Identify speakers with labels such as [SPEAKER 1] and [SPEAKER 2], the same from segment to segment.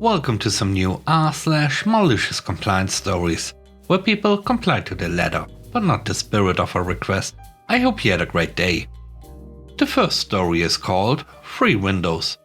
[SPEAKER 1] Welcome to some new r/malicious compliance stories, where people comply to the letter, but not the spirit of a request. I hope you had a great day. The first story is called Free Windows.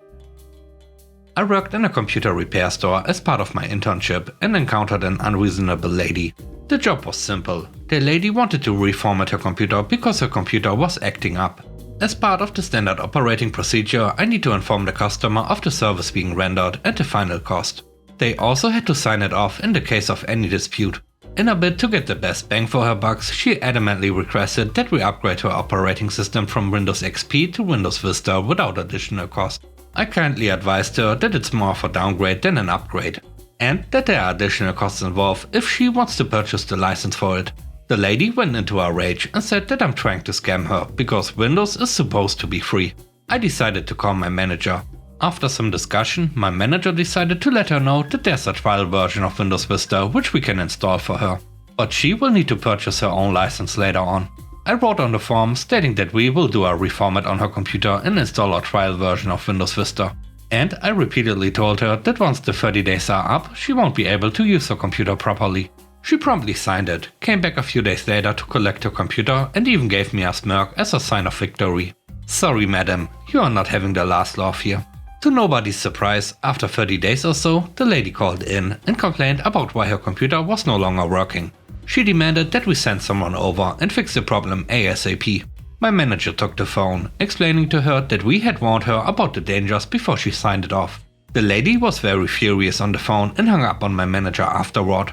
[SPEAKER 1] I worked in a computer repair store as part of my internship and encountered an unreasonable lady. The job was simple. The lady wanted to reformat her computer because her computer was acting up. As part of the standard operating procedure, I need to inform the customer of the service being rendered and the final cost. They also had to sign it off in the case of any dispute. In a bid to get the best bang for her bucks, she adamantly requested that we upgrade her operating system from Windows XP to Windows Vista without additional cost. I kindly advised her that it's more of a downgrade than an upgrade, and that there are additional costs involved if she wants to purchase the license for it. The lady went into a rage and said that I'm trying to scam her because Windows is supposed to be free. I decided to call my manager. After some discussion, my manager decided to let her know that there's a trial version of Windows Vista which we can install for her, but she will need to purchase her own license later on. I wrote on the form stating that we will do a reformat on her computer and install a trial version of Windows Vista. And I repeatedly told her that once the 30 days are up, she won't be able to use her computer properly. She promptly signed it, came back a few days later to collect her computer and even gave me a smirk as a sign of victory. Sorry madam, you are not having the last laugh here. To nobody's surprise, after 30 days or so, the lady called in and complained about why her computer was no longer working. She demanded that we send someone over and fix the problem ASAP. My manager took the phone, explaining to her that we had warned her about the dangers before she signed it off. The lady was very furious on the phone and hung up on my manager afterward.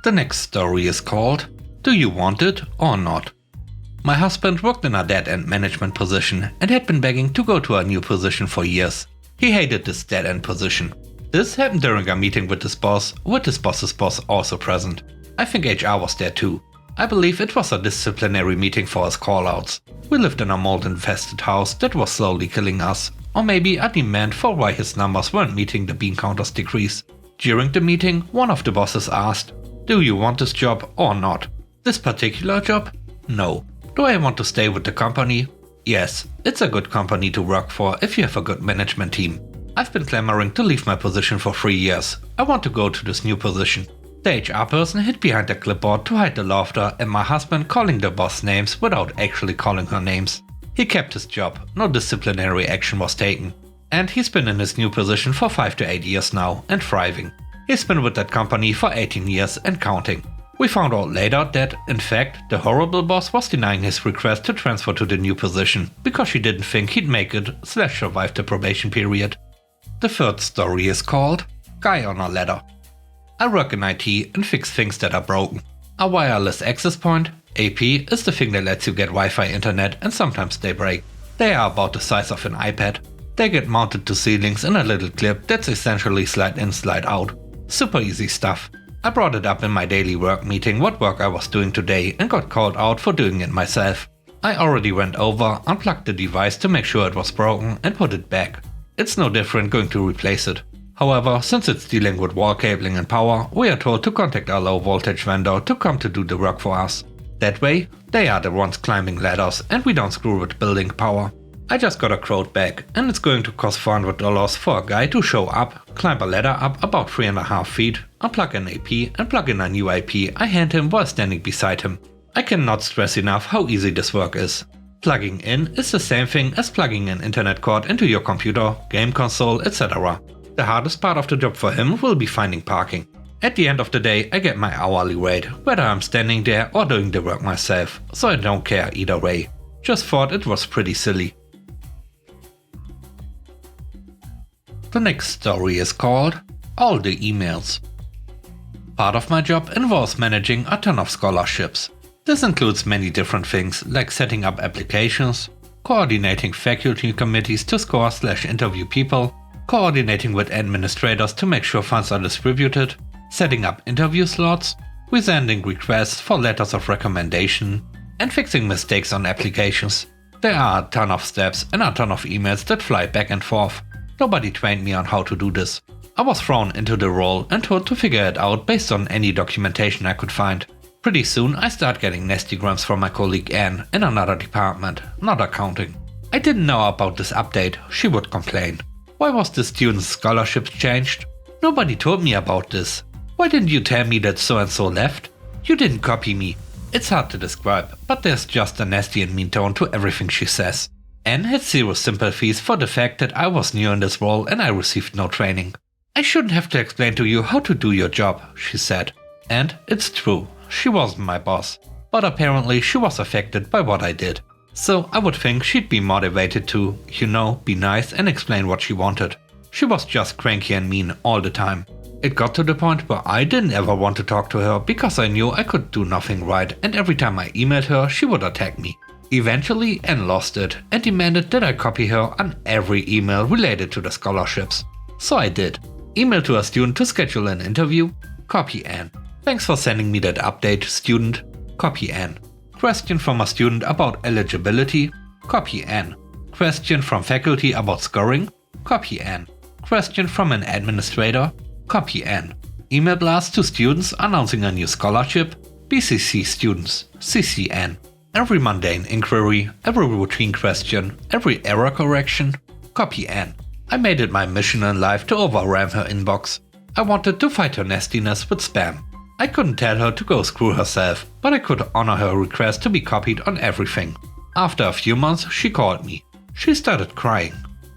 [SPEAKER 1] The next story is called Do You Want It or Not? My husband worked in a dead-end management position and had been begging to go to a new position for years. He hated this dead-end position. This happened during a meeting with his boss, with his boss's boss also present. I think HR was there too. I believe it was a disciplinary meeting for his callouts. We lived in a mold-infested house that was slowly killing us, or maybe a demand for why his numbers weren't meeting the bean counter's decrease. During the meeting, one of the bosses asked, "Do you want this job or not?" This particular job? No. Do I want to stay with the company? Yes, it's a good company to work for if you have a good management team. I've been clamoring to leave my position for 3 years. I want to go to this new position. The HR person hid behind the clipboard to hide the laughter at my husband calling the boss names without actually calling her names. He kept his job, no disciplinary action was taken. And he's been in his new position for 5 to 8 years now and thriving. He's been with that company for 18 years and counting. We found out later that, in fact, the horrible boss was denying his request to transfer to the new position because she didn't think he'd make it/survive the probation period. The third story is called Guy on a Ladder. I work in IT and fix things that are broken. A wireless access point, AP, is the thing that lets you get Wi-Fi internet and sometimes they break. They are about the size of an iPad. They get mounted to ceilings in a little clip that's essentially slide in, slide out. Super easy stuff. I brought it up in my daily work meeting what work I was doing today and got called out for doing it myself. I already went over, unplugged the device to make sure it was broken and put it back. It's no different going to replace it. However, since it's dealing with wall cabling and power, we are told to contact a low voltage vendor to come to do the work for us. That way, they are the ones climbing ladders and we don't screw with building power. I just got a quote back and it's going to cost $400 for a guy to show up, climb a ladder up about 3.5 feet, unplug an AP and plug in a new IP I hand him while standing beside him. I cannot stress enough how easy this work is. Plugging in is the same thing as plugging an internet cord into your computer, game console, etc. The hardest part of the job for him will be finding parking. At the end of the day, I get my hourly rate, whether I'm standing there or doing the work myself, so I don't care either way. Just thought it was pretty silly. The next story is called All the Emails. Part of my job involves managing a ton of scholarships. This includes many different things like setting up applications, coordinating faculty committees to score/interview people, coordinating with administrators to make sure funds are distributed, setting up interview slots, resending requests for letters of recommendation, and fixing mistakes on applications. There are a ton of steps and a ton of emails that fly back and forth. Nobody trained me on how to do this. I was thrown into the role and told to figure it out based on any documentation I could find. Pretty soon I start getting nastygrams from my colleague Anne in another department, not accounting. I didn't know about this update, she would complain. Why was the student's scholarship changed? Nobody told me about this. Why didn't you tell me that so-and-so left? You didn't copy me. It's hard to describe, but there's just a nasty and mean tone to everything she says. Anne had zero sympathies for the fact that I was new in this role and I received no training. I shouldn't have to explain to you how to do your job, she said. And it's true, she wasn't my boss. But apparently she was affected by what I did. So I would think she'd be motivated to, be nice and explain what she wanted. She was just cranky and mean all the time. It got to the point where I didn't ever want to talk to her because I knew I could do nothing right, and every time I emailed her she would attack me. Eventually Anne lost it and demanded that I copy her on every email related to the scholarships. So I did. Email to a student to schedule an interview? Copy Anne. Thanks for sending me that update, student. Copy Anne. Question from a student about eligibility? Copy Anne. Question from faculty about scoring? Copy Anne. Question from an administrator? Copy Anne. Email blast to students announcing a new scholarship? BCC students. CC Anne. Every mundane inquiry, every routine question, every error correction? Copy Anne. I made it my mission in life to overwhelm her inbox. I wanted to fight her nastiness with spam. I couldn't tell her to go screw herself, but I could honor her request to be copied on everything. After a few months, she called me. She started crying.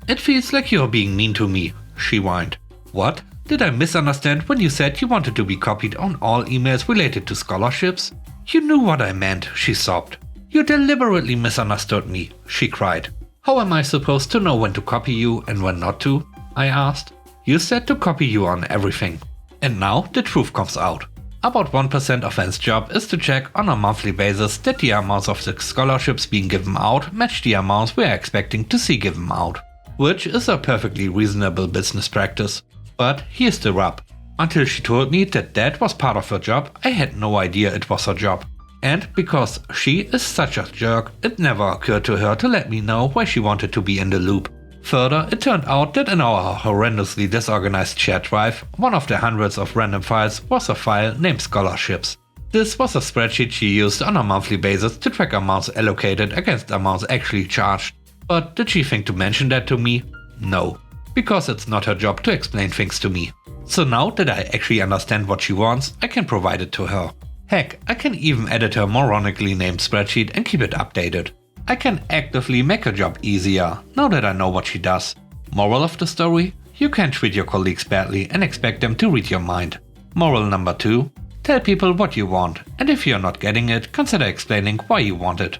[SPEAKER 1] It feels like you're being mean to me, she whined. What? Did I misunderstand when you said you wanted to be copied on all emails related to scholarships? You knew what I meant, she sobbed. You deliberately misunderstood me, she cried. How am I supposed to know when to copy you and when not to? I asked. You said to copy you on everything. And now the truth comes out. About 1% of Anne's job is to check on a monthly basis that the amounts of the scholarships being given out match the amounts we are expecting to see given out. Which is a perfectly reasonable business practice. But here's the rub. Until she told me that was part of her job, I had no idea it was her job. And because she is such a jerk, it never occurred to her to let me know why she wanted to be in the loop. Further, it turned out that in our horrendously disorganized shared drive, one of the hundreds of random files was a file named scholarships. This was a spreadsheet she used on a monthly basis to track amounts allocated against amounts actually charged. But did she think to mention that to me? No. Because it's not her job to explain things to me. So now that I actually understand what she wants, I can provide it to her. Heck, I can even edit her moronically named spreadsheet and keep it updated. I can actively make her job easier, now that I know what she does. Moral of the story? You can't treat your colleagues badly and expect them to read your mind. Moral number 2. Tell people what you want, and if you're not getting it, consider explaining why you want it.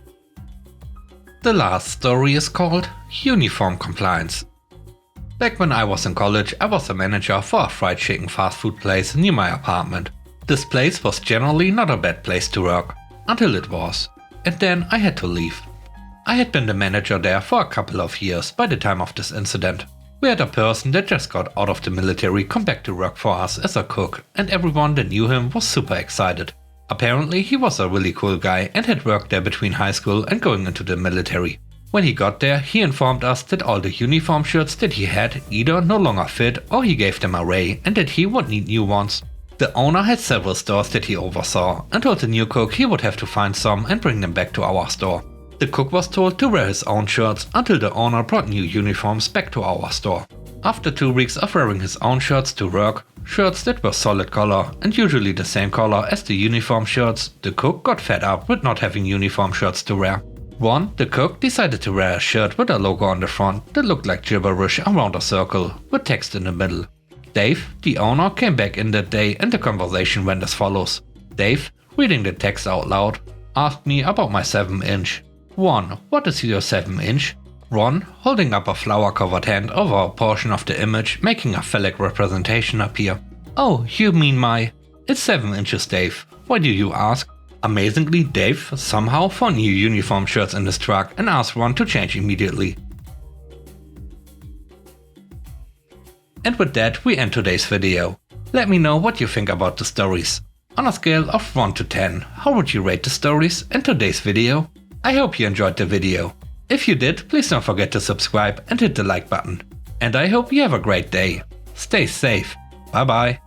[SPEAKER 1] The last story is called Uniform Compliance. Back when I was in college, I was a manager for a fried chicken fast food place near my apartment. This place was generally not a bad place to work, until it was. And then I had to leave. I had been the manager there for a couple of years by the time of this incident. We had a person that just got out of the military come back to work for us as a cook, and everyone that knew him was super excited. Apparently he was a really cool guy and had worked there between high school and going into the military. When he got there, he informed us that all the uniform shirts that he had either no longer fit or he gave them away and that he would need new ones. The owner had several stores that he oversaw and told the new cook he would have to find some and bring them back to our store. The cook was told to wear his own shirts until the owner brought new uniforms back to our store. After 2 weeks of wearing his own shirts to work, shirts that were solid color and usually the same color as the uniform shirts, the cook got fed up with not having uniform shirts to wear. The cook decided to wear a shirt with a logo on the front that looked like gibberish around a circle with text in the middle. Dave, the owner, came back in that day and the conversation went as follows. Dave, reading the text out loud, asked me about my 7-inch. 1. What is your 7-inch? Ron, holding up a flower-covered hand over a portion of the image, making a phallic representation appear. Oh, you mean my... It's 7 inches, Dave. Why do you ask? Amazingly, Dave somehow found new uniform shirts in his truck and asked Ron to change immediately. And with that, we end today's video. Let me know what you think about the stories. On a scale of 1 to 10, how would you rate the stories and today's video? I hope you enjoyed the video. If you did, please don't forget to subscribe and hit the like button. And I hope you have a great day. Stay safe. Bye bye.